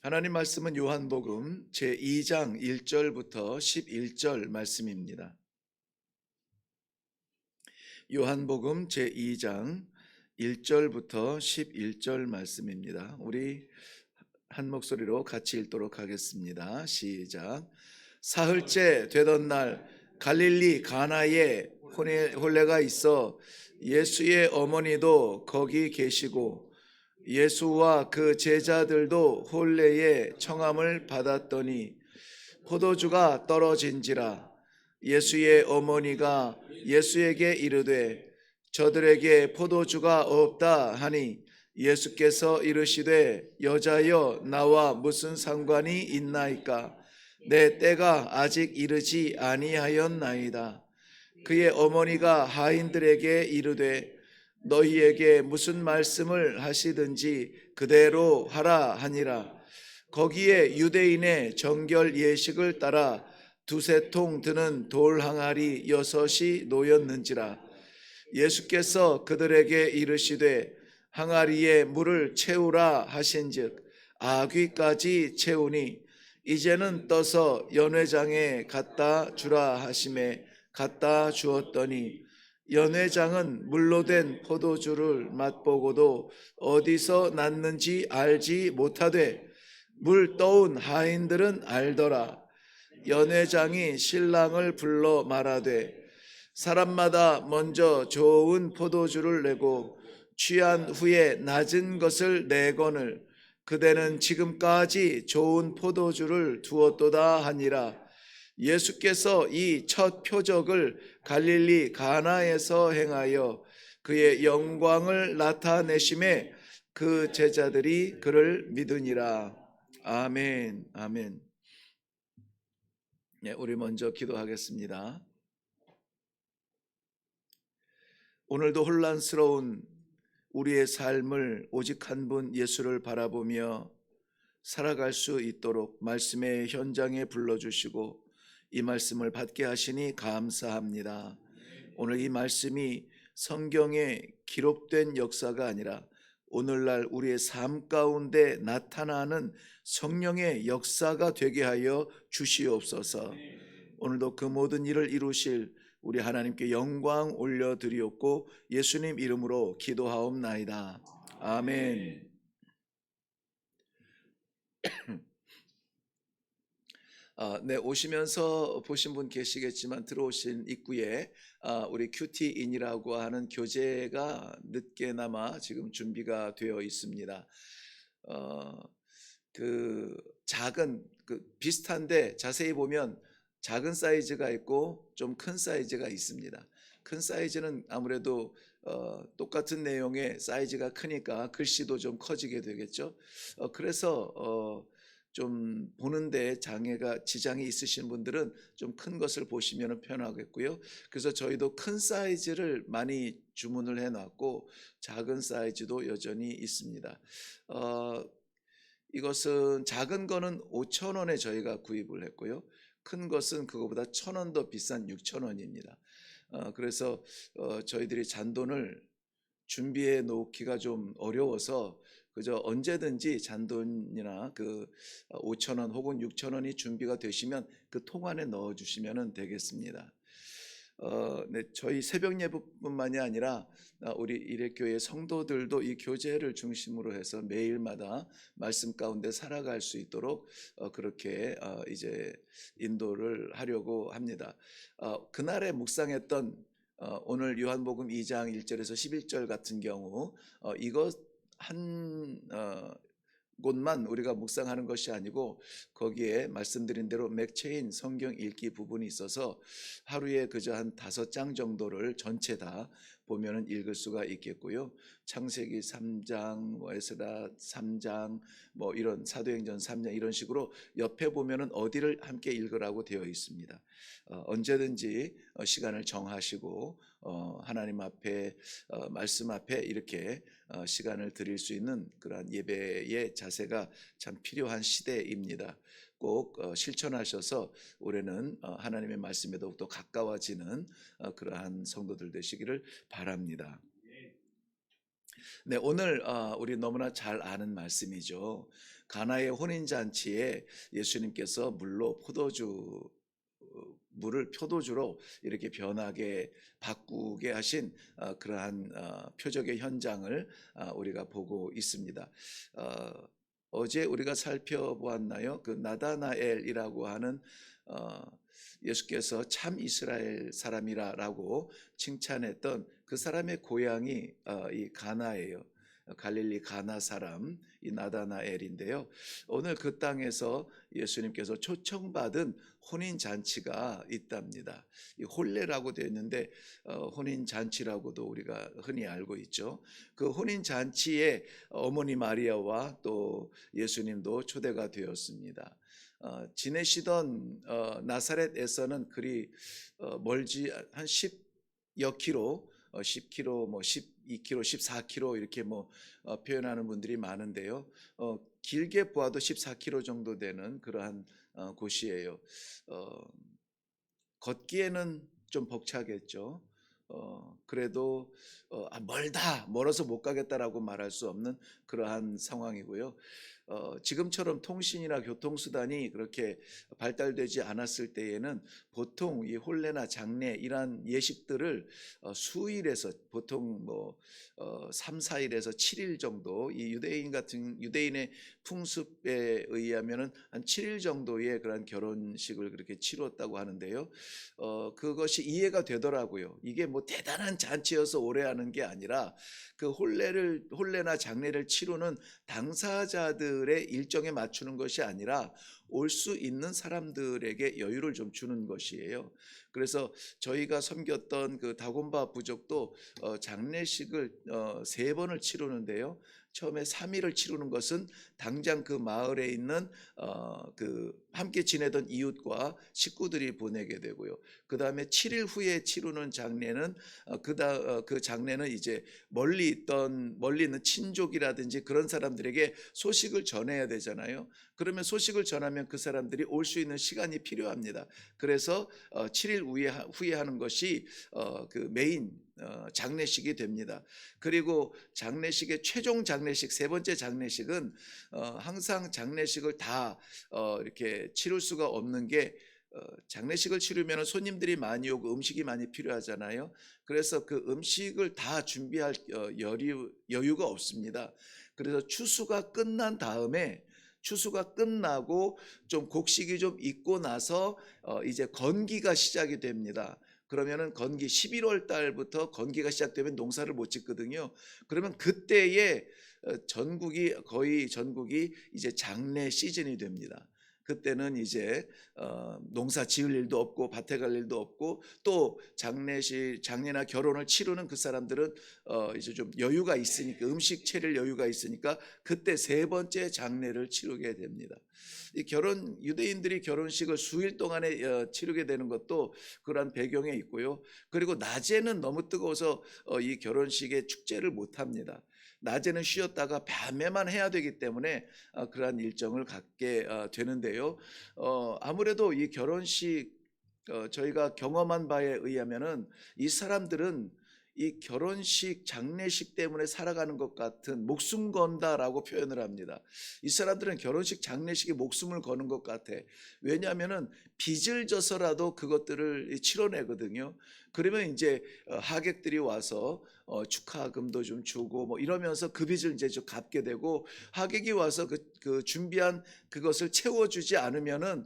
하나님 말씀은 요한복음 제2장 1절부터 11절 말씀입니다. 요한복음 제2장 1절부터 11절 말씀입니다. 우리 한 목소리로 같이 읽도록 하겠습니다. 시작. 사흘째 되던 날 갈릴리 가나에 혼례가 있어 예수의 어머니도 거기 계시고 예수와 그 제자들도 혼례의 청함을 받았더니 포도주가 떨어진지라. 예수의 어머니가 예수에게 이르되 저들에게 포도주가 없다 하니 예수께서 이르시되 여자여 나와 무슨 상관이 있나이까? 내 때가 아직 이르지 아니하였나이다. 그의 어머니가 하인들에게 이르되 너희에게 무슨 말씀을 하시든지 그대로 하라 하니라. 거기에 유대인의 정결 예식을 따라 두세 통 드는 돌 항아리 6이 놓였는지라. 예수께서 그들에게 이르시되 항아리에 물을 채우라 하신즉 아귀까지 채우니 이제는 떠서 연회장에 갖다 주라 하심에 갖다 주었더니 연회장은 물로 된 포도주를 맛보고도 어디서 났는지 알지 못하되 물 떠온 하인들은 알더라. 연회장이 신랑을 불러 말하되 사람마다 먼저 좋은 포도주를 내고 취한 후에 낮은 것을 내거늘 그대는 지금까지 좋은 포도주를 두었도다 하니라. 예수께서 이 첫 표적을 갈릴리 가나에서 행하여 그의 영광을 나타내심에 그 제자들이 그를 믿으니라. 아멘. 아멘. 네, 우리 먼저 기도하겠습니다. 오늘도 혼란스러운 우리의 삶을 오직 한 분 예수를 바라보며 살아갈 수 있도록 말씀의 현장에 불러주시고 이 말씀을 받게 하시니 감사합니다. 오늘 이 말씀이 성경에 기록된 역사가 아니라 오늘날 우리의 삶 가운데 나타나는 성령의 역사가 되게 하여 주시옵소서. 오늘도 그 모든 일을 이루실 우리 하나님께 영광 올려드리옵고 예수님 이름으로 기도하옵나이다. 아멘. 네, 오시면서 보신 분 계시겠지만 들어오신 입구에 우리 큐티인이라고 하는 교재가 늦게나마 지금 준비가 되어 있습니다. 그 작은 비슷한데 자세히 보면 작은 사이즈가 있고 좀 큰 사이즈가 있습니다. 큰 사이즈는 아무래도 똑같은 내용의 사이즈가 크니까 글씨도 좀 커지게 되겠죠. 그래서 좀 보는데 지장이 있으신 분들은 좀 큰 것을 보시면 편하겠고요. 그래서 저희도 큰 사이즈를 많이 주문을 해놨고 작은 사이즈도 여전히 있습니다. 이것은 작은 거는 5,000원에 저희가 구입을 했고요. 큰 것은 그거보다 1,000원 더 비싼 6,000원입니다. 그래서 저희들이 잔돈을 준비해 놓기가 좀 어려워서 그저 언제든지 잔돈이나 5,000원 혹은 6,000원이 준비가 되시면 그 통 안에 넣어 주시면 되겠습니다. 네, 저희 새벽 예배뿐만이 아니라 우리 일회교회 성도들도 이 교제를 중심으로 해서 매일마다 말씀 가운데 살아갈 수 있도록 그렇게 이제 인도를 하려고 합니다. 그날에 묵상했던 오늘 요한복음 2장 1절에서 11절 같은 경우 이것 한 곳만 우리가 묵상하는 것이 아니고 거기에 말씀드린 대로 맥체인 성경 읽기 부분이 있어서 하루에 그저 한 5장 정도를 전체 다 보면은 읽을 수가 있겠고요. 창세기 3장, 에스라 3장, 뭐 이런 사도행전 3장 이런 식으로 옆에 보면은 어디를 함께 읽으라고 되어 있습니다. 언제든지 시간을 정하시고 하나님 앞에 말씀 앞에 이렇게 시간을 드릴 수 있는 그러한 예배의 자세가 참 필요한 시대입니다. 꼭 실천하셔서 올해는 하나님의 말씀에 더욱더 가까워지는 그러한 성도들 되시기를 바랍니다. 네, 오늘 우리 너무나 잘 아는 말씀이죠. 가나의 혼인 잔치에 예수님께서 물로 포도주 물을 포도주로 이렇게 변하게 바꾸게 하신 그러한 표적의 현장을 우리가 보고 있습니다. 어제 우리가 살펴보았나요? 그 나다나엘이라고 하는 어, 예수께서 참 이스라엘 사람이라고 칭찬했던 그 사람의 고향이 이 가나예요. 갈릴리 가나 사람 이 나다나엘인데요. 오늘 그 땅에서 예수님께서 초청받은 혼인 잔치가 있답니다. 이 혼례라고 되어 있는데 혼인 잔치라고도 우리가 흔히 알고 있죠. 그 혼인 잔치에 어머니 마리아와 또 예수님도 초대가 되었습니다. 지내시던 나사렛에서는 그리 멀지 한 10여 킬로, 10킬로, 뭐 12킬로, 14킬로 이렇게 뭐 표현하는 분들이 많은데요. 길게 보아도 14킬로 정도 되는 그러한 곳이에요. 걷기에는 좀 벅차겠죠. 그래도 멀다, 멀어서 못 가겠다라고 말할 수 없는 그러한 상황이고요. 지금처럼 통신이나 교통수단이 그렇게 발달되지 않았을 때에는 보통 이 혼례나 장례 이런 예식들을 수일에서 보통 뭐 3, 4일에서 7일 정도 이 유대인의 풍습에 의하면은 한 7일 정도의 그런 결혼식을 그렇게 치렀다고 하는데요. 그것이 이해가 되더라고요. 이게 뭐 대단한 잔치여서 오래 하는 게 아니라 그 혼례나 장례를 치르는 당사자들의 일정에 맞추는 것이 아니라 올 수 있는 사람들에게 여유를 좀 주는 것이에요. 그래서 저희가 섬겼던 그 다곤바 부족도 장례식을 3번을 치르는데요. 처음에 3일을 치르는 것은 당장 그 마을에 있는 그 함께 지내던 이웃과 식구들이 보내게 되고요. 그 다음에 7일 후에 치르는 장례는 그 장례는 이제 멀리 있는 친족이라든지 그런 사람들에게 소식을 전해야 되잖아요. 그러면 소식을 전하면 그 사람들이 올 수 있는 시간이 필요합니다. 그래서 7일 후에 하는 것이 그 메인 장례식이 됩니다. 그리고 장례식의 최종 장례식, 3번째 장례식은 항상 장례식을 다 이렇게 치를 수가 없는 게 장례식을 치르면 손님들이 많이 오고 음식이 많이 필요하잖아요. 그래서 그 음식을 다 준비할 여유가 없습니다. 그래서 추수가 끝나고 좀 곡식이 좀 익고 나서 이제 건기가 시작이 됩니다. 그러면은 건기 11월 달부터 건기가 시작되면 농사를 못 짓거든요. 그러면 그때에 거의 전국이 이제 장례 시즌이 됩니다. 그때는 이제 농사 지을 일도 없고 밭에 갈 일도 없고 또 장례나 결혼을 치르는 그 사람들은 이제 좀 여유가 있으니까 음식 차릴 여유가 있으니까 그때 3번째 장례를 치르게 됩니다. 유대인들이 결혼식을 수일 동안에 치르게 되는 것도 그러한 배경에 있고요. 그리고 낮에는 너무 뜨거워서 이 결혼식에 축제를 못 합니다. 낮에는 쉬었다가 밤에만 해야 되기 때문에 그러한 일정을 갖게 되는데요. 아무래도 이 결혼식 저희가 경험한 바에 의하면은 이 사람들은 이 결혼식, 장례식 때문에 살아가는 것 같은 목숨 건다라고 표현을 합니다. 이 사람들은 결혼식, 장례식에 목숨을 거는 것 같아. 왜냐하면은 빚을 져서라도 그것들을 치러내거든요. 그러면 이제 하객들이 와서 축하금도 좀 주고 뭐 이러면서 그 빚을 이제 좀 갚게 되고 하객이 와서 그 준비한 그것을 채워주지 않으면은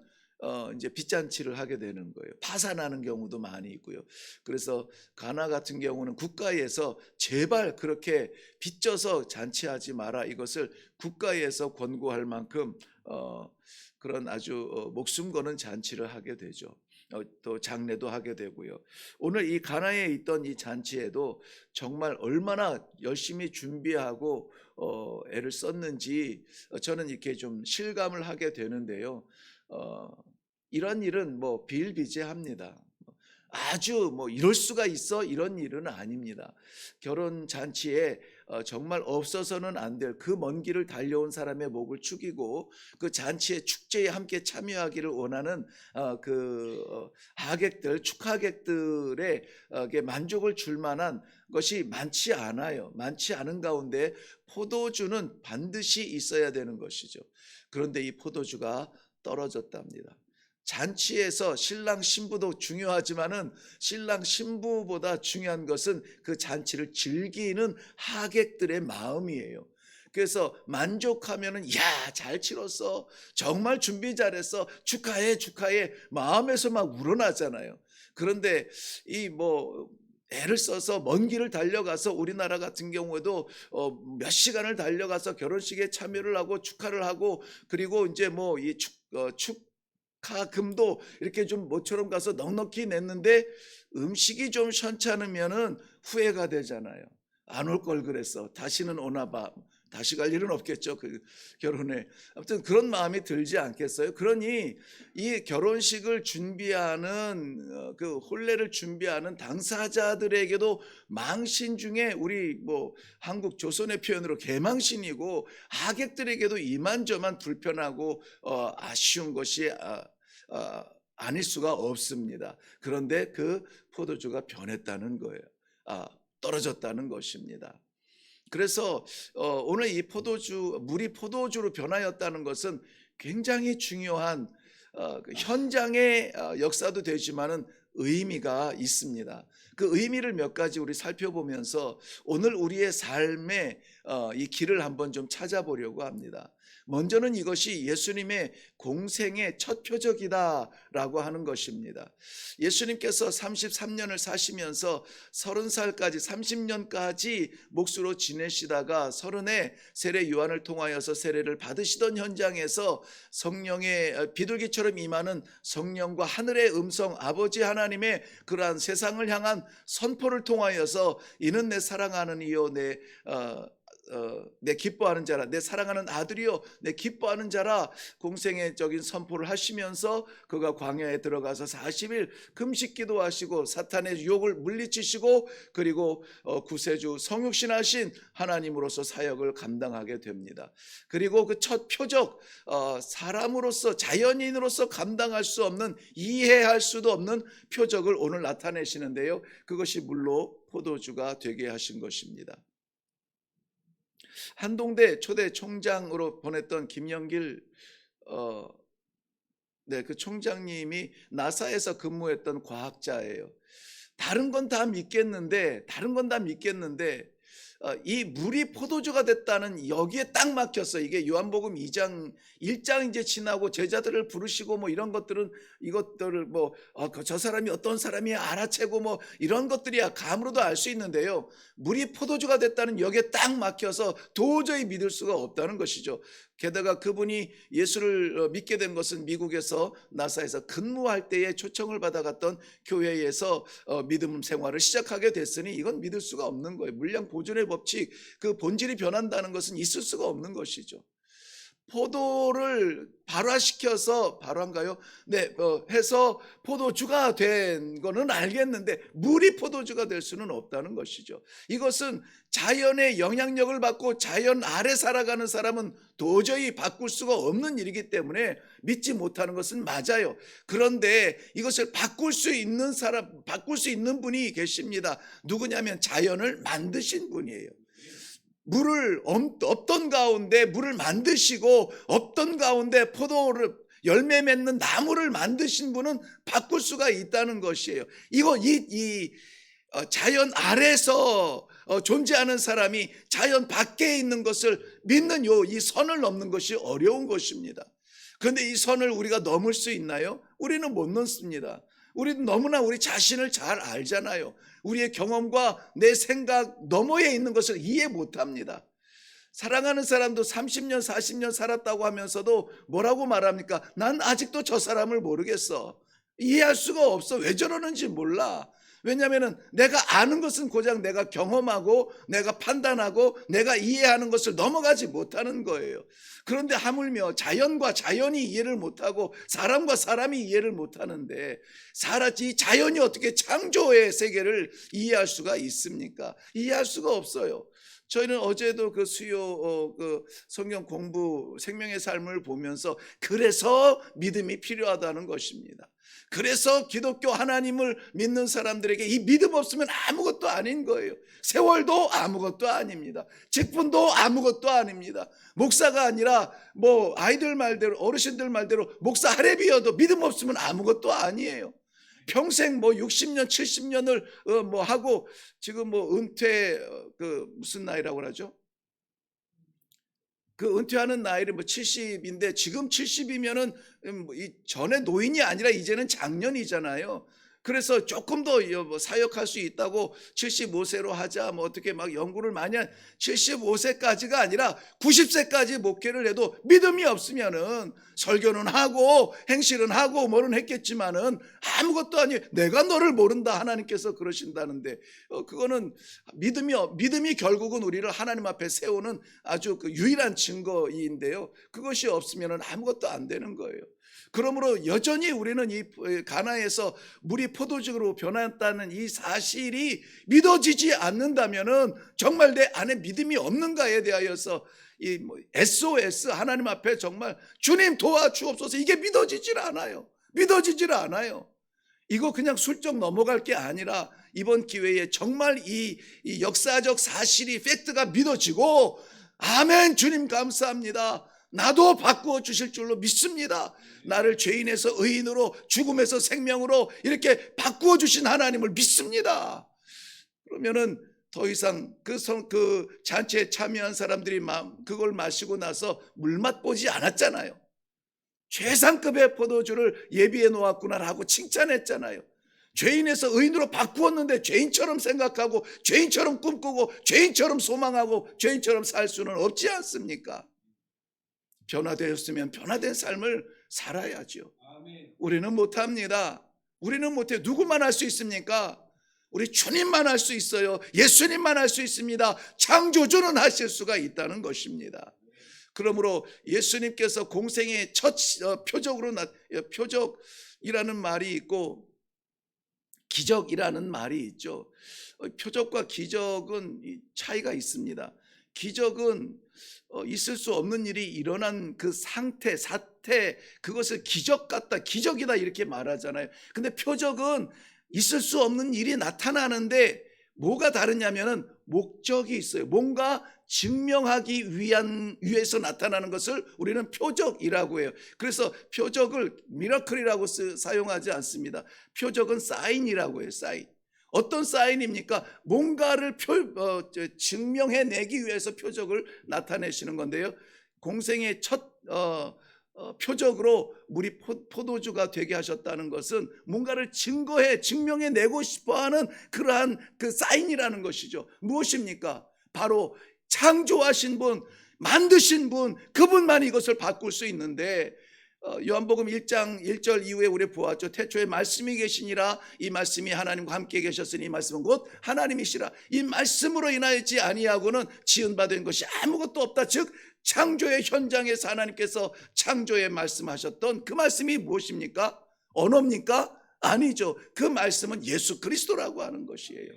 이제 빚잔치를 하게 되는 거예요. 파산하는 경우도 많이 있고요. 그래서 가나 같은 경우는 국가에서 제발 그렇게 빚져서 잔치하지 마라. 이것을 국가에서 권고할 만큼 그런 아주 목숨 거는 잔치를 하게 되죠. 또 장례도 하게 되고요. 오늘 이 가나에 있던 이 잔치에도 정말 얼마나 열심히 준비하고 애를 썼는지 저는 이렇게 좀 실감을 하게 되는데요. 이런 일은 뭐 비일비재합니다. 아주 뭐 이럴 수가 있어 이런 일은 아닙니다. 결혼 잔치에 정말 없어서는 안 될 그 먼 길을 달려온 사람의 목을 축이고 그 잔치의 축제에 함께 참여하기를 원하는 하객들, 축하객들의 만족을 줄 만한 것이 많지 않아요. 많지 않은 가운데 포도주는 반드시 있어야 되는 것이죠. 그런데 이 포도주가 떨어졌답니다. 잔치에서 신랑 신부도 중요하지만은 신랑 신부보다 중요한 것은 그 잔치를 즐기는 하객들의 마음이에요. 그래서 만족하면은 야, 잘 치렀어. 정말 준비 잘했어. 축하해, 축하해. 마음에서 막 우러나잖아요. 그런데 애를 써서 먼 길을 달려가서 우리나라 같은 경우에도 몇 시간을 달려가서 결혼식에 참여를 하고 축하를 하고 그리고 이제 축하금도 이렇게 좀 모처럼 가서 넉넉히 냈는데 음식이 좀 시원찮으면은 후회가 되잖아요. 안 올 걸 그랬어. 다시는 오나 봐. 다시 갈 일은 없겠죠. 그 결혼에. 아무튼 그런 마음이 들지 않겠어요? 그러니 이 결혼식을 준비하는 그 혼례를 준비하는 당사자들에게도 망신 중에 우리 한국 조선의 표현으로 개망신이고 하객들에게도 이만저만 불편하고 아쉬운 것이 아닐 수가 없습니다. 그런데 그 포도주가 변했다는 거예요. 떨어졌다는 것입니다. 그래서 오늘 이 물이 포도주로 변하였다는 것은 굉장히 중요한 그 현장의 역사도 되지만은 의미가 있습니다. 그 의미를 몇 가지 우리 살펴보면서 오늘 우리의 삶의 이 길을 한번 좀 찾아보려고 합니다. 먼저는 이것이 예수님의 공생의 첫 표적이다라고 하는 것입니다. 예수님께서 33년을 사시면서 30살까지 30년까지 몫으로 지내시다가 30에 세례 요한을 통하여서 세례를 받으시던 현장에서 성령의 비둘기처럼 임하는 성령과 하늘의 음성 아버지 하나님의 그러한 세상을 향한 선포를 통하여서 이는 내 사랑하는 이요 내 기뻐하는 자라, 내 사랑하는 아들이요 내 기뻐하는 자라 공생애적인 선포를 하시면서 그가 광야에 들어가서 40일 금식 기도하시고 사탄의 유혹을 물리치시고 그리고 구세주 성육신하신 하나님으로서 사역을 감당하게 됩니다. 그리고 그 첫 표적, 사람으로서 자연인으로서 감당할 수 없는, 이해할 수도 없는 표적을 오늘 나타내시는데요, 그것이 물로 포도주가 되게 하신 것입니다. 한동대 초대 총장으로 보냈던 김영길 그 총장님이 나사에서 근무했던 과학자예요. 다른 건 다 믿겠는데 이 물이 포도주가 됐다는 여기에 딱 막혔어요. 이게 요한복음 2장 1장 이제 지나고 제자들을 부르시고 이런 것들은 이것들을 저 사람이 어떤 사람이 알아채고 이런 것들이야 감으로도 알 수 있는데요. 물이 포도주가 됐다는 여기에 딱 막혀서 도저히 믿을 수가 없다는 것이죠. 게다가 그분이 예수를 믿게 된 것은 미국에서 나사에서 근무할 때에 초청을 받아갔던 교회에서 믿음 생활을 시작하게 됐으니 이건 믿을 수가 없는 거예요. 물량 보존의 법칙, 그 본질이 변한다는 것은 있을 수가 없는 것이죠. 포도를 발화한가요? 네, 해서 포도주가 된 거는 알겠는데 물이 포도주가 될 수는 없다는 것이죠. 이것은 자연의 영향력을 받고 자연 아래 살아가는 사람은 도저히 바꿀 수가 없는 일이기 때문에 믿지 못하는 것은 맞아요. 그런데 이것을 바꿀 수 있는 분이 계십니다. 누구냐면 자연을 만드신 분이에요. 물을 없던 가운데 물을 만드시고 없던 가운데 포도를 열매 맺는 나무를 만드신 분은 바꿀 수가 있다는 것이에요. 자연 아래서 존재하는 사람이 자연 밖에 있는 것을 믿는 이 선을 넘는 것이 어려운 것입니다. 그런데 이 선을 우리가 넘을 수 있나요? 우리는 못 넘습니다. 우리는 너무나 우리 자신을 잘 알잖아요. 우리의 경험과 내 생각 너머에 있는 것을 이해 못합니다. 사랑하는 사람도 30년 40년 살았다고 하면서도 뭐라고 말합니까? 난 아직도 저 사람을 모르겠어. 이해할 수가 없어. 왜 저러는지 몰라. 왜냐하면 내가 아는 것은 고작 내가 경험하고 내가 판단하고 내가 이해하는 것을 넘어가지 못하는 거예요. 그런데 하물며 자연과 자연이 이해를 못하고 사람과 사람이 이해를 못하는데 이 자연이 어떻게 창조의 세계를 이해할 수가 있습니까? 이해할 수가 없어요. 저희는 어제도 그 수요 그 성경 공부 생명의 삶을 보면서 그래서 믿음이 필요하다는 것입니다. 그래서 기독교 하나님을 믿는 사람들에게 이 믿음 없으면 아무것도 아닌 거예요. 세월도 아무것도 아닙니다. 직분도 아무것도 아닙니다. 목사가 아니라 뭐 아이들 말대로 어르신들 말대로 목사 할애비여도 믿음 없으면 아무것도 아니에요. 평생 뭐 60년 70년을 뭐 하고 지금 뭐 은퇴 그 무슨 나이라고 그러죠? 그 은퇴하는 나이를 뭐 70인데 지금 70이면은 이 전에 노인이 아니라 이제는 장년이잖아요. 그래서 조금 더 뭐 사역할 수 있다고 75세로 하자 뭐 어떻게 막 연구를 많이 한 75세까지가 아니라 90세까지 목회를 해도 믿음이 없으면은 설교는 하고 행실은 하고 뭐는 했겠지만은 아무것도 아니에요. 내가 너를 모른다 하나님께서 그러신다는데 그거는 믿음이 결국은 우리를 하나님 앞에 세우는 아주 그 유일한 증거인데요. 그것이 없으면은 아무것도 안 되는 거예요. 그러므로 여전히 우리는 이 가나에서 물이 포도주로 변했다는 이 사실이 믿어지지 않는다면은 정말 내 안에 믿음이 없는가에 대하여서 이 SOS 하나님 앞에 정말 주님 도와주옵소서 이게 믿어지질 않아요. 믿어지질 않아요. 이거 그냥 슬쩍 넘어갈 게 아니라 이번 기회에 정말 이 역사적 사실이 팩트가 믿어지고 아멘 주님 감사합니다. 나도 바꾸어 주실 줄로 믿습니다. 나를 죄인에서 의인으로 죽음에서 생명으로 이렇게 바꾸어 주신 하나님을 믿습니다. 그러면은 더 이상 그 잔치에 참여한 사람들이 그걸 마시고 나서 물맛 보지 않았잖아요. 최상급의 포도주를 예비해 놓았구나라고 칭찬했잖아요. 죄인에서 의인으로 바꾸었는데 죄인처럼 생각하고 죄인처럼 꿈꾸고 죄인처럼 소망하고 죄인처럼 살 수는 없지 않습니까? 변화되었으면 변화된 삶을 살아야죠. 우리는 못합니다. 우리는 못해. 누구만 할 수 있습니까? 우리 주님만 할 수 있어요. 예수님만 할 수 있습니다. 창조주는 하실 수가 있다는 것입니다. 그러므로 예수님께서 공생의 첫 표적이라는 말이 있고 기적이라는 말이 있죠. 표적과 기적은 차이가 있습니다. 기적은 있을 수 없는 일이 일어난 그 상태, 사태, 그것을 기적 같다, 기적이다 이렇게 말하잖아요. 근데 표적은 있을 수 없는 일이 나타나는데 뭐가 다르냐면은 목적이 있어요. 뭔가 증명하기 위해서 나타나는 것을 우리는 표적이라고 해요. 그래서 표적을 미러클이라고 사용하지 않습니다. 표적은 사인이라고 해요. 사인. 어떤 사인입니까? 뭔가를 증명해내기 위해서 표적을 나타내시는 건데요. 공생의 첫 표적으로 물이 포도주가 되게 하셨다는 것은 뭔가를 증명해내고 싶어하는 그러한 그 사인이라는 것이죠. 무엇입니까? 바로 창조하신 분, 만드신 분, 그분만 이것을 바꿀 수 있는데 요한복음 1장 1절 이후에 우리 보았죠. 태초에 말씀이 계시니라 이 말씀이 하나님과 함께 계셨으니 이 말씀은 곧 하나님이시라. 이 말씀으로 인하여지 아니하고는 지은 바 된 것이 아무것도 없다. 즉 창조의 현장에서 하나님께서 창조에 말씀하셨던 그 말씀이 무엇입니까? 언어입니까? 아니죠. 그 말씀은 예수 그리스도라고 하는 것이에요.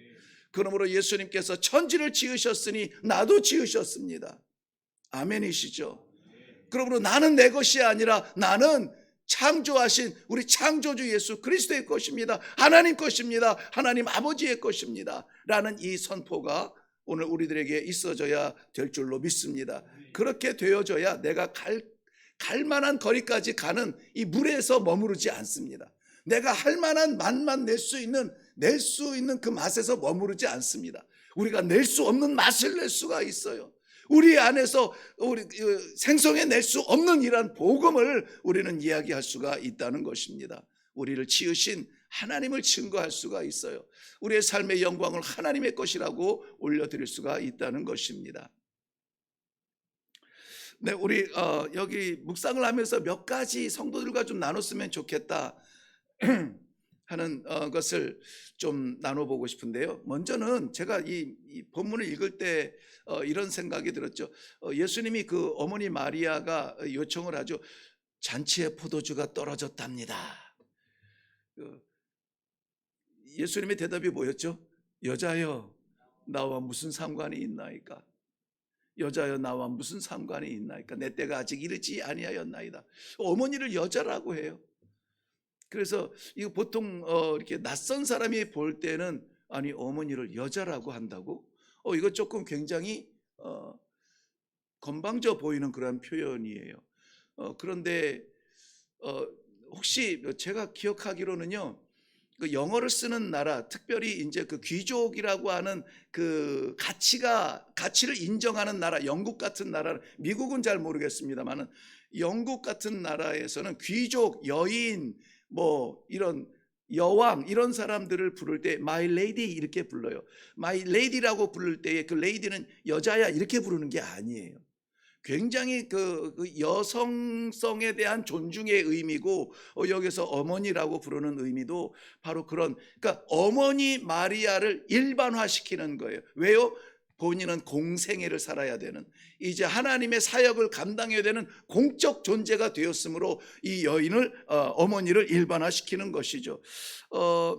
그러므로 예수님께서 천지를 지으셨으니 나도 지으셨습니다. 아멘이시죠. 그러므로 나는 내 것이 아니라 나는 창조하신 우리 창조주 예수 그리스도의 것입니다. 하나님 것입니다. 하나님 아버지의 것입니다. 라는 이 선포가 오늘 우리들에게 있어져야 될 줄로 믿습니다. 그렇게 되어져야 내가 갈 만한 거리까지 가는 이 물에서 머무르지 않습니다. 내가 할 만한 맛만 낼 수 있는 그 맛에서 머무르지 않습니다. 우리가 낼 수 없는 맛을 낼 수가 있어요. 우리 안에서 우리 생성해낼 수 없는 이러한 복음을 우리는 이야기할 수가 있다는 것입니다. 우리를 지으신 하나님을 증거할 수가 있어요. 우리의 삶의 영광을 하나님의 것이라고 올려드릴 수가 있다는 것입니다. 네, 우리 여기 묵상을 하면서 몇 가지 성도들과 좀 나눴으면 좋겠다 하는 것을 좀 나눠보고 싶은데요. 먼저는 제가 이 본문을 읽을 때 이런 생각이 들었죠. 예수님이 그 어머니 마리아가 요청을 하죠. 잔치에 포도주가 떨어졌답니다. 예수님의 대답이 뭐였죠? 여자여 나와 무슨 상관이 있나이까? 여자여 나와 무슨 상관이 있나이까? 내 때가 아직 이르지 아니하였나이다. 어머니를 여자라고 해요. 그래서 이거 보통 이렇게 낯선 사람이 볼 때는 아니 어머니를 여자라고 한다고? 이거 조금 굉장히 건방져 보이는 그런 표현이에요. 그런데 혹시 제가 기억하기로는요, 그 영어를 쓰는 나라, 특별히 이제 그 귀족이라고 하는 그 가치를 인정하는 나라, 영국 같은 나라, 미국은 잘 모르겠습니다만은 영국 같은 나라에서는 귀족, 여인, 뭐 이런 여왕 이런 사람들을 부를 때 my lady 이렇게 불러요. my lady라고 부를 때에 그 lady는 여자야 이렇게 부르는 게 아니에요. 굉장히 그 여성성에 대한 존중의 의미고, 여기서 어머니라고 부르는 의미도 바로 그런, 그러니까 어머니 마리아를 일반화시키는 거예요. 왜요? 본인은 공생애를 살아야 되는, 이제 하나님의 사역을 감당해야 되는 공적 존재가 되었으므로 이 여인을 어머니를 일반화시키는 것이죠.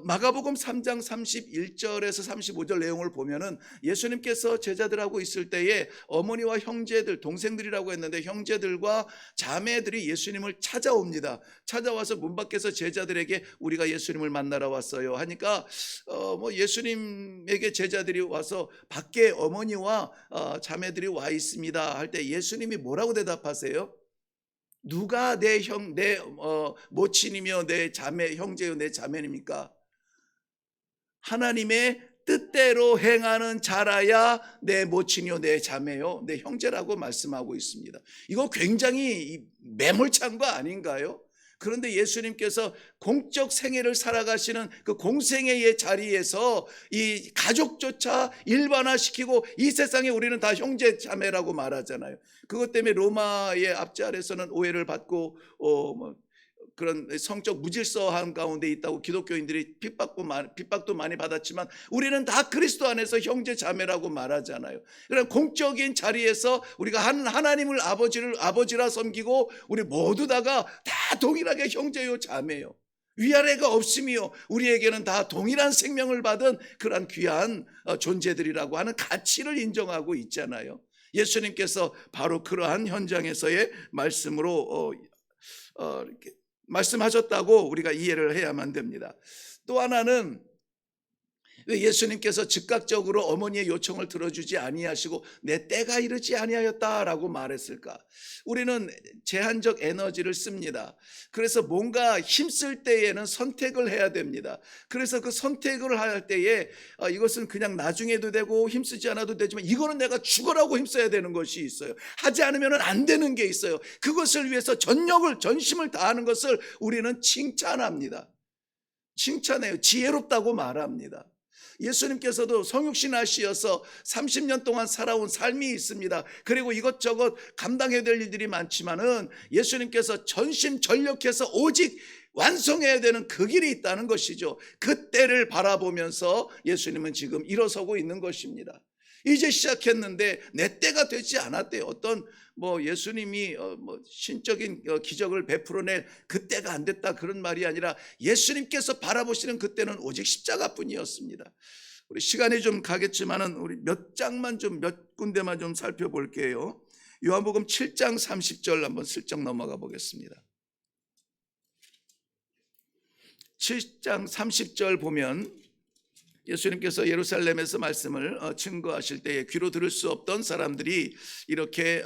마가복음 3장 31절에서 35절 내용을 보면은 예수님께서 제자들하고 있을 때에 어머니와 형제들, 동생들이라고 했는데 형제들과 자매들이 예수님을 찾아옵니다. 찾아와서 문 밖에서 제자들에게 우리가 예수님을 만나러 왔어요 하니까 뭐 예수님에게 제자들이 와서 밖에 어머니와 자매들이 와 있습니다 할 때 예수님이 뭐라고 대답하세요? 누가 내 모친이며 내 자매, 형제요 내 자매입니까? 하나님의 뜻대로 행하는 자라야 내 모친이요 내 자매요 내 형제라고 말씀하고 있습니다. 이거 굉장히 매몰찬 거 아닌가요? 그런데 예수님께서 공적 생애를 살아가시는 그 공생애의 자리에서 이 가족조차 일반화시키고 이 세상에 우리는 다 형제 자매라고 말하잖아요. 그것 때문에 로마의 앞자리에서는 오해를 받고 그런 성적 무질서함 가운데 있다고 기독교인들이 핍박도 많이 받았지만 우리는 다 그리스도 안에서 형제 자매라고 말하잖아요. 그런 공적인 자리에서 우리가 하나님을 아버지라 섬기고 우리 모두 다가 다 동일하게 형제요 자매요. 위아래가 없으며 우리에게는 다 동일한 생명을 받은 그런 귀한 존재들이라고 하는 가치를 인정하고 있잖아요. 예수님께서 바로 그러한 현장에서의 말씀으로 이렇게 말씀하셨다고 우리가 이해를 해야만 됩니다. 또 하나는 왜 예수님께서 즉각적으로 어머니의 요청을 들어주지 아니하시고 내 때가 이르지 아니하였다라고 말했을까? 우리는 제한적 에너지를 씁니다. 그래서 뭔가 힘쓸 때에는 선택을 해야 됩니다. 그래서 그 선택을 할 때에 이것은 그냥 나중에도 되고 힘쓰지 않아도 되지만 이거는 내가 죽어라고 힘써야 되는 것이 있어요. 하지 않으면 안 되는 게 있어요. 그것을 위해서 전심을 다하는 것을 우리는 칭찬합니다. 칭찬해요. 지혜롭다고 말합니다. 예수님께서도 성육신하시어서 30년 동안 살아온 삶이 있습니다. 그리고 이것저것 감당해야 될 일들이 많지만은 예수님께서 전심전력해서 오직 완성해야 되는 그 길이 있다는 것이죠. 그 때를 바라보면서 예수님은 지금 일어서고 있는 것입니다. 이제 시작했는데 내 때가 되지 않았대요. 어떤 예수님이 신적인 기적을 베풀어낼 그때가 안 됐다 그런 말이 아니라 예수님께서 바라보시는 그때는 오직 십자가뿐이었습니다. 우리 시간이 좀 가겠지만은 우리 몇 군데만 좀 살펴볼게요. 요한복음 7장 30절 한번 슬쩍 넘어가 보겠습니다. 7장 30절 보면 예수님께서 예루살렘에서 말씀을 증거하실 때에 귀로 들을 수 없던 사람들이 이렇게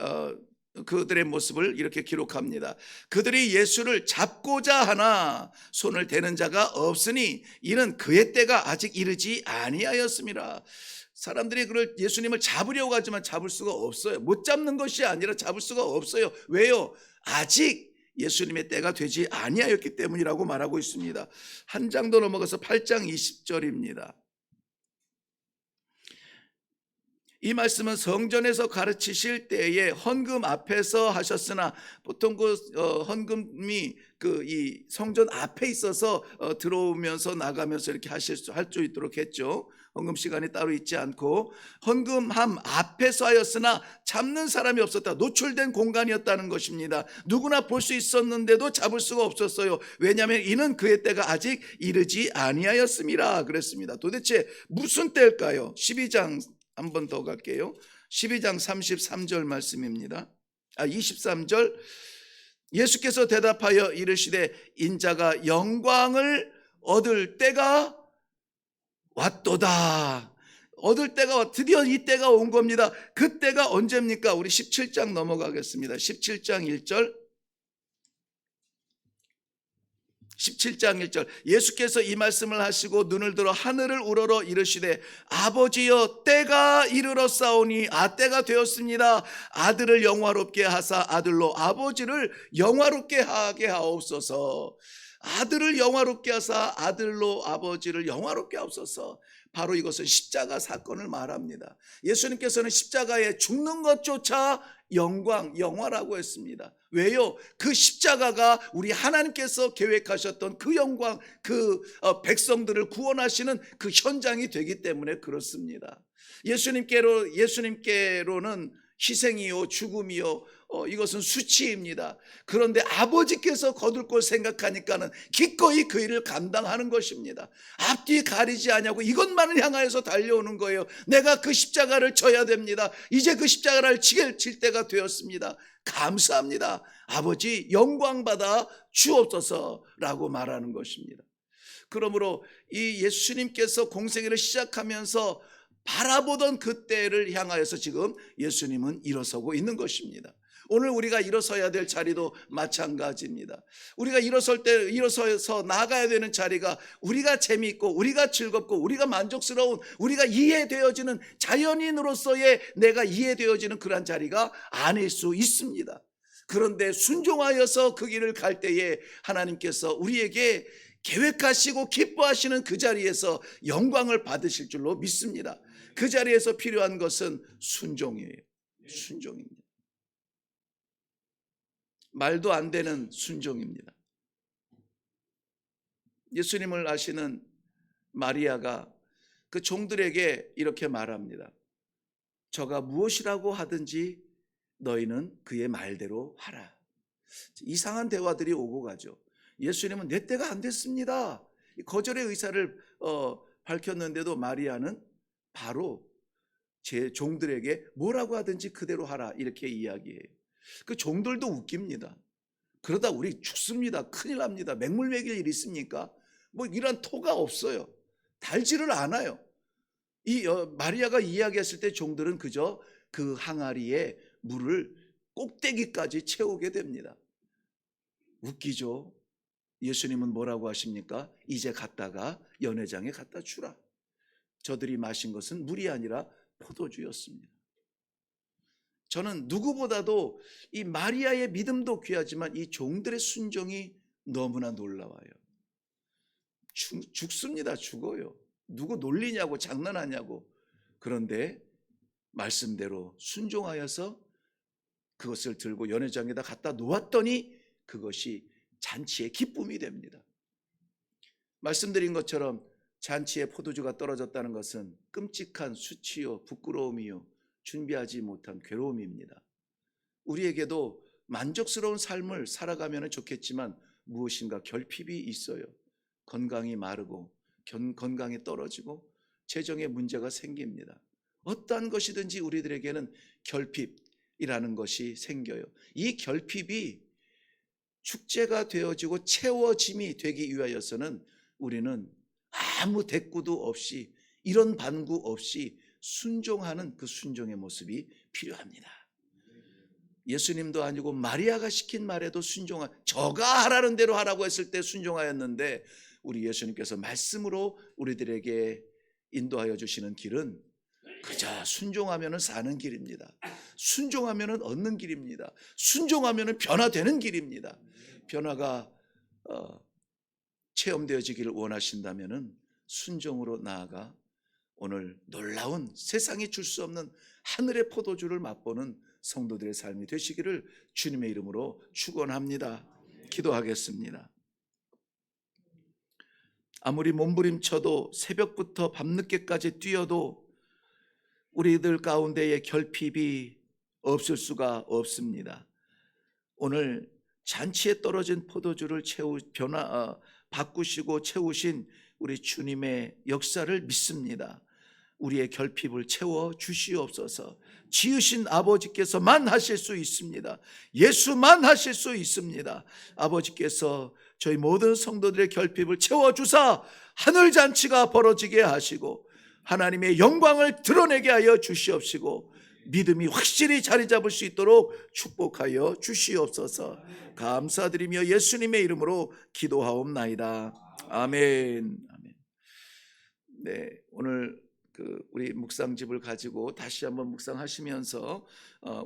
그들의 모습을 이렇게 기록합니다. 그들이 예수를 잡고자 하나 손을 대는 자가 없으니 이는 그의 때가 아직 이르지 아니하였음이라. 사람들이 예수님을 잡으려고 하지만 잡을 수가 없어요. 못 잡는 것이 아니라 잡을 수가 없어요. 왜요? 아직 예수님의 때가 되지 아니하였기 때문이라고 말하고 있습니다. 한 장 더 넘어가서 8장 20절입니다. 이 말씀은 성전에서 가르치실 때에 헌금 앞에서 하셨으나 보통 헌금이 이 성전 앞에 있어서 들어오면서 나가면서 이렇게 할 수 있도록 했죠. 헌금 시간이 따로 있지 않고 헌금함 앞에서 하였으나 잡는 사람이 없었다. 노출된 공간이었다는 것입니다. 누구나 볼 수 있었는데도 잡을 수가 없었어요. 왜냐하면 이는 그의 때가 아직 이르지 아니하였음이라 그랬습니다. 도대체 무슨 때일까요? 12장 한 번 더 갈게요. 12장 33절 말씀입니다. 23절. 예수께서 대답하여 이르시되 인자가 영광을 얻을 때가 왔도다. 얻을 때가 드디어 이 때가 온 겁니다. 그 때가 언제입니까? 우리 17장 넘어가겠습니다. 17장 1절. 17장 1절. 예수께서 이 말씀을 하시고 눈을 들어 하늘을 우러러 이르시되 아버지여 때가 이르렀사오니 때가 되었습니다. 아들을 영화롭게 하사 아들로 아버지를 영화롭게 하게 하옵소서. 아들을 영화롭게 하사 아들로 아버지를 영화롭게 하옵소서. 바로 이것은 십자가 사건을 말합니다. 예수님께서는 십자가에 죽는 것조차 영화라고 했습니다. 왜요? 그 십자가가 우리 하나님께서 계획하셨던 그 영광, 그 백성들을 구원하시는 그 현장이 되기 때문에 그렇습니다. 예수님께로는 희생이요 죽음이요 이것은 수치입니다. 그런데 아버지께서 거둘 걸 생각하니까는 기꺼이 그 일을 감당하는 것입니다. 앞뒤 가리지 않냐고 이것만을 향하여서 달려오는 거예요. 내가 그 십자가를 져야 됩니다. 이제 그 십자가를 질 때가 되었습니다. 감사합니다. 아버지 영광 받아 주옵소서라고 말하는 것입니다. 그러므로 이 예수님께서 공생애를 시작하면서 바라보던 그 때를 향하여서 지금 예수님은 일어서고 있는 것입니다. 오늘 우리가 일어서야 될 자리도 마찬가지입니다. 우리가 일어서서 나가야 되는 자리가 우리가 재미있고 우리가 즐겁고 우리가 만족스러운 우리가 이해되어지는 자연인으로서의 내가 이해되어지는 그런 자리가 아닐 수 있습니다. 그런데 순종하여서 그 길을 갈 때에 하나님께서 우리에게 계획하시고 기뻐하시는 그 자리에서 영광을 받으실 줄로 믿습니다. 그 자리에서 필요한 것은 순종이에요. 순종입니다. 말도 안 되는 순종입니다. 예수님을 아시는 마리아가 그 종들에게 이렇게 말합니다. 저가 무엇이라고 하든지 너희는 그의 말대로 하라. 이상한 대화들이 오고 가죠. 예수님은 내 때가 안 됐습니다. 거절의 의사를 밝혔는데도 마리아는 바로 제 종들에게 뭐라고 하든지 그대로 하라 이렇게 이야기해요. 그 종들도 웃깁니다. 그러다 우리 죽습니다. 큰일 납니다. 맹물 먹일 일 있습니까? 뭐 이런 토가 없어요. 달지를 않아요. 마리아가 이야기했을 때 종들은 그저 그 항아리에 물을 꼭대기까지 채우게 됩니다. 웃기죠. 예수님은 뭐라고 하십니까? 이제 갔다가 연회장에 갖다 주라. 저들이 마신 것은 물이 아니라 포도주였습니다. 저는 누구보다도 이 마리아의 믿음도 귀하지만 이 종들의 순종이 너무나 놀라워요. 죽습니다. 죽어요. 누구 놀리냐고 장난하냐고. 그런데 말씀대로 순종하여서 그것을 들고 연회장에다 갖다 놓았더니 그것이 잔치의 기쁨이 됩니다. 말씀드린 것처럼 잔치에 포도주가 떨어졌다는 것은 끔찍한 수치요 부끄러움이요 준비하지 못한 괴로움입니다. 우리에게도 만족스러운 삶을 살아가면 좋겠지만 무엇인가 결핍이 있어요. 건강이 마르고 건강이 떨어지고 재정에 문제가 생깁니다. 어떠한 것이든지 우리들에게는 결핍이라는 것이 생겨요. 이 결핍이 축제가 되어지고 채워짐이 되기 위하여서는 우리는 아무 대꾸도 없이 이런 반구 없이 순종하는 그 순종의 모습이 필요합니다. 예수님도 아니고 마리아가 시킨 말에도 저가 하라는 대로 하라고 했을 때 순종하였는데 우리 예수님께서 말씀으로 우리들에게 인도하여 주시는 길은 그저 순종하면 사는 길입니다. 순종하면 얻는 길입니다. 순종하면 변화되는 길입니다. 변화가 체험되어지기를 원하신다면 순종으로 나아가 오늘 놀라운 세상이 줄 수 없는 하늘의 포도주를 맛보는 성도들의 삶이 되시기를 주님의 이름으로 축원합니다. 기도하겠습니다. 아무리 몸부림쳐도 새벽부터 밤늦게까지 뛰어도 우리들 가운데의 결핍이 없을 수가 없습니다. 오늘 잔치에 떨어진 포도주를 바꾸시고 채우신 우리 주님의 역사를 믿습니다. 우리의 결핍을 채워 주시옵소서. 지으신 아버지께서만 하실 수 있습니다. 예수만 하실 수 있습니다. 아버지께서 저희 모든 성도들의 결핍을 채워주사 하늘잔치가 벌어지게 하시고 하나님의 영광을 드러내게 하여 주시옵시고 믿음이 확실히 자리 잡을 수 있도록 축복하여 주시옵소서. 감사드리며 예수님의 이름으로 기도하옵나이다. 아멘. 아멘. 네, 오늘 우리 묵상집을 가지고 다시 한번 묵상하시면서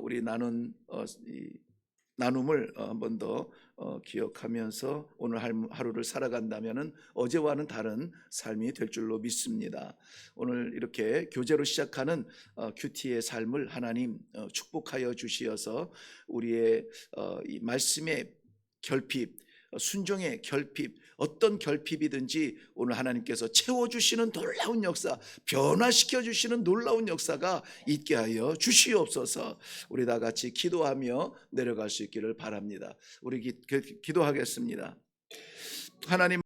우리 나눔을 한 번 더 기억하면서 오늘 하루를 살아간다면은 어제와는 다른 삶이 될 줄로 믿습니다. 오늘 이렇게 교제로 시작하는 큐티의 삶을 하나님 축복하여 주시어서 우리의 이 말씀의 결핍, 순종의 결핍, 어떤 결핍이든지 오늘 하나님께서 채워주시는 놀라운 역사, 변화시켜주시는 놀라운 역사가 있게 하여 주시옵소서. 우리 다 같이 기도하며 내려갈 수 있기를 바랍니다. 우리 기도하겠습니다. 하나님